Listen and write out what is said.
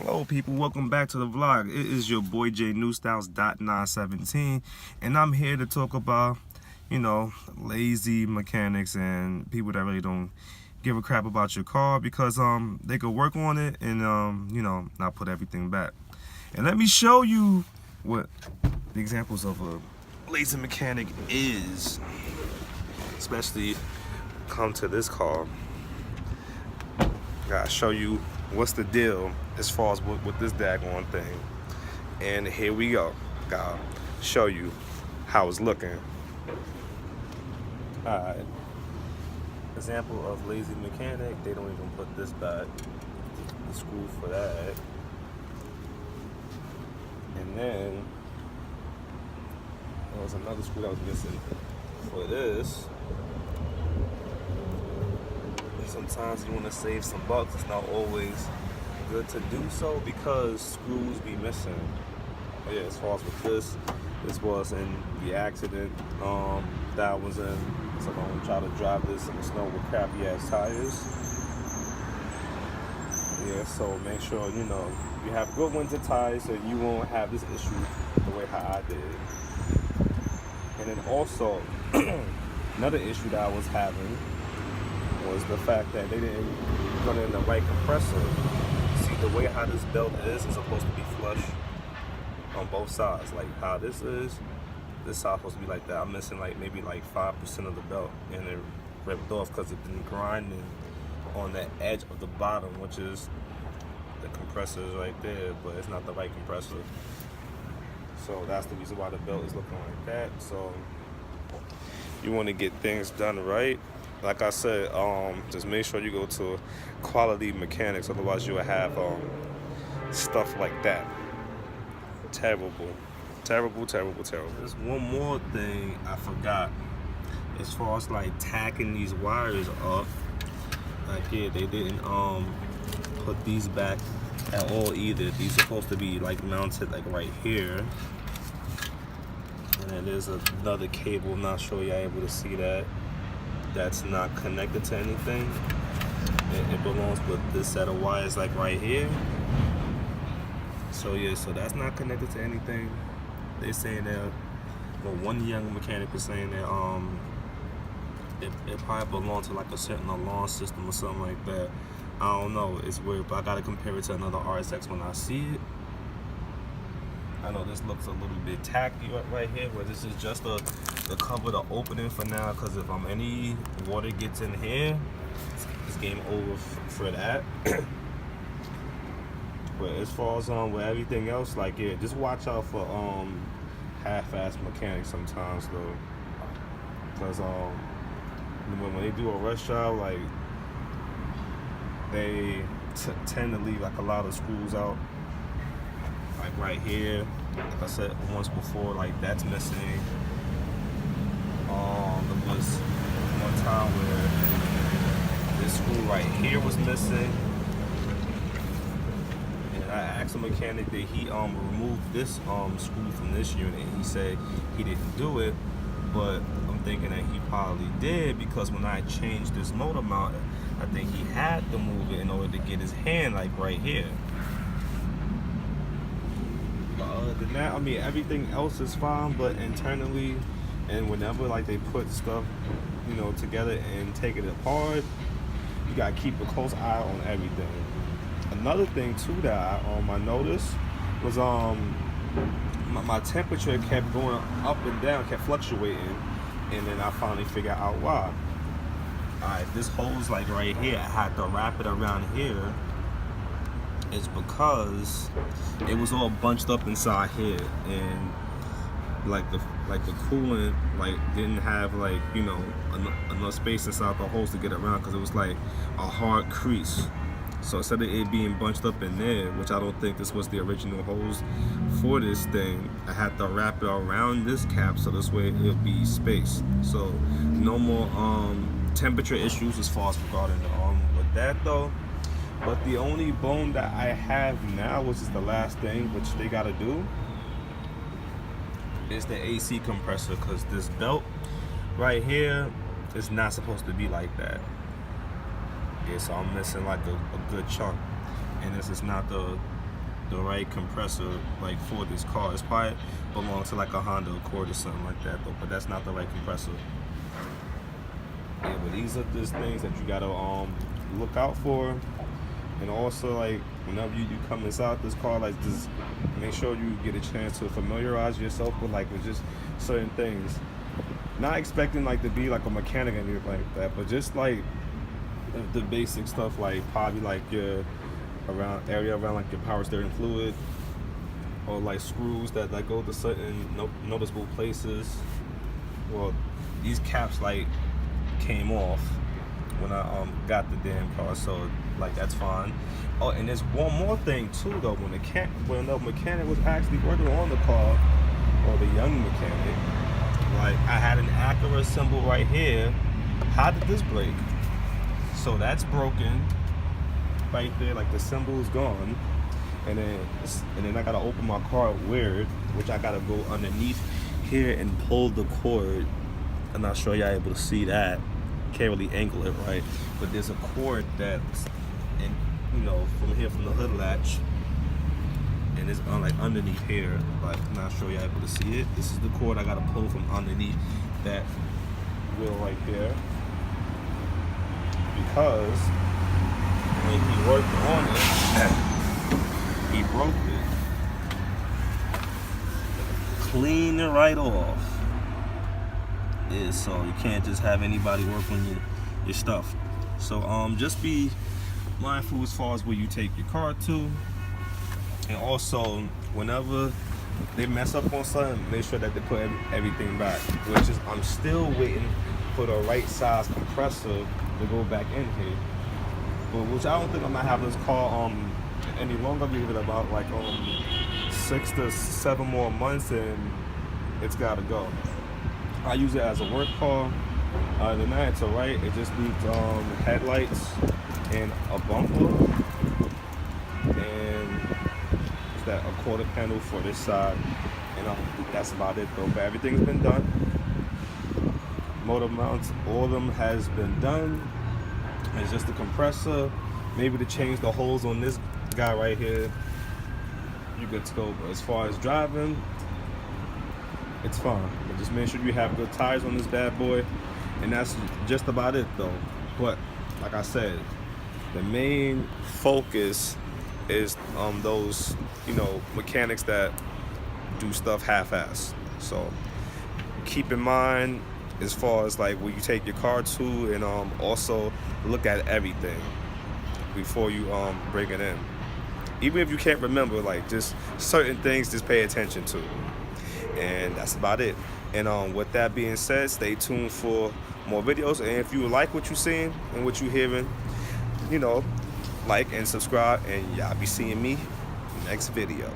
Hello people, welcome back to the vlog. It is your boy J Newstyles.917 and I'm here to talk about, lazy mechanics and people that really don't give a crap about your car because they could work on it and not put everything back. And let me show you what the examples of a lazy mechanic is, especially come to this car. Gotta show you what's the deal as far as with this daggone thing. And here we go. Gotta show you how it's looking. Alright. Example of lazy mechanic, they don't even put this back. The screw for that. And then there was another screw that was missing for this. Sometimes you want to save some bucks. It's not always good to do so because screws be missing. But yeah, as far as with this was in the accident that I was in. So don't try to drive this in the snow with crappy ass tires. Yeah, so make sure you have good winter tires so you won't have this issue the way how I did. And then also another issue that I was having was the fact that they didn't run in the right compressor. See, the way how this belt is supposed to be flush on both sides. Like how this is, this side's supposed to be like that. I'm missing maybe 5% of the belt, and it ripped off because it's been grinding on the edge of the bottom, which is the compressor is right there, but it's not the right compressor. So that's the reason why the belt is looking like that. So you want to get things done right. Like I said, just make sure you go to quality mechanics, otherwise you will have stuff like that. Terrible. There's one more thing I forgot. As far as tacking these wires up, they didn't put these back at all either. These are supposed to be mounted right here. And then there's another cable, not sure y'all able to see that. That's not connected to anything. It belongs with this set of wires right here. So yeah, so that's not connected to anything. They're saying that, well, one young mechanic was saying that it probably belongs to a certain alarm system or something like that. I don't know, it's weird, but I gotta compare it to another RSX when I see it. I know this looks a little bit tacky right here, but this is just to cover the opening for now, because if any water gets in here, it's game over for that. But as far as with everything else, just watch out for half-ass mechanics sometimes though, because when they do a rush job, they tend to leave a lot of screws out. Right here, like I said once before, that's missing. There was one time where this screw right here was missing, and I asked a mechanic that he remove this screw from this unit. He said he didn't do it, but I'm thinking that he probably did, because when I changed this motor mount, I think he had to move it in order to get his hand right here. Other than that, I mean, everything else is fine, but internally, and whenever they put stuff together and take it apart, you gotta keep a close eye on everything. Another thing too that I noticed was my temperature kept going up and down, kept fluctuating, and then I finally figured out why. Alright, this hose right here, I had to wrap it around here. It's because it was all bunched up inside here, and the coolant didn't have enough space inside the hose to get around, because it was a hard crease. So instead of it being bunched up in there, which I don't think this was the original hose for this thing, I had to wrap it around this cap so this way it'll be spaced. So no more temperature issues as far as regarding with that though. But the only bone that I have now, which is the last thing which they gotta do, is the AC compressor, because this belt right here is not supposed to be like that. Yeah, so I'm missing a good chunk, and this is not the the right compressor like for this car. It's probably belongs to like a Honda Accord or something like that though, but that's not the right compressor. Yeah, but these are just things that you gotta look out for. And also, like, whenever you come inside this car, like, just make sure you get a chance to familiarize yourself with just certain things. Not expecting like to be like a mechanic and anything like that, but just like the basic stuff, like probably like your area around like your power steering fluid, or like screws that like go to certain noticeable places. Well, these caps like came off when I got the damn car, so like that's fine. Oh, and there's one more thing too though. When the mechanic was actually working on the car, or the young mechanic, like I had an Acura symbol right here. How did this break? So that's broken right there, like the symbol is gone. And then I gotta open my car weird, which I gotta go underneath here and pull the cord. I'm not sure y'all able to see that. Can't really angle it right, but there's a cord that's from here, from the hood latch, and it's like underneath here, but I'm not sure you're able to see it. This is the cord I gotta pull from underneath that wheel right there, because when he worked on it, he broke it. Clean it right off. Yeah, so you can't just have anybody work on your stuff. So just be mindful as far as where you take your car to, and also whenever they mess up on something, make sure that they put everything back. Which is, I'm still waiting for the right size compressor to go back in here, but which I don't think I'm gonna have this car any longer. Give it about like 6 to 7 more months, and it's gotta go. I use it as a work car. Other than that, it's alright. It just needs headlights and a bumper, and a quarter panel for this side, and that's about it though. But everything's been done. Motor mounts, all of them has been done. It's just the compressor, maybe to change the holes on this guy right here. You're good to go. But as far as driving, it's fine. But just make sure you have good tires on this bad boy, and that's just about it though. But like I said, the main focus is those mechanics that do stuff half-assed. So keep in mind as far as like where you take your car to, and also look at everything before you bring it in. Even if you can't remember, like just certain things, just pay attention to. And that's about it. And with that being said, stay tuned for more videos. And if you like what you're seeing and what you're hearing, like and subscribe, and y'all be seeing me next video.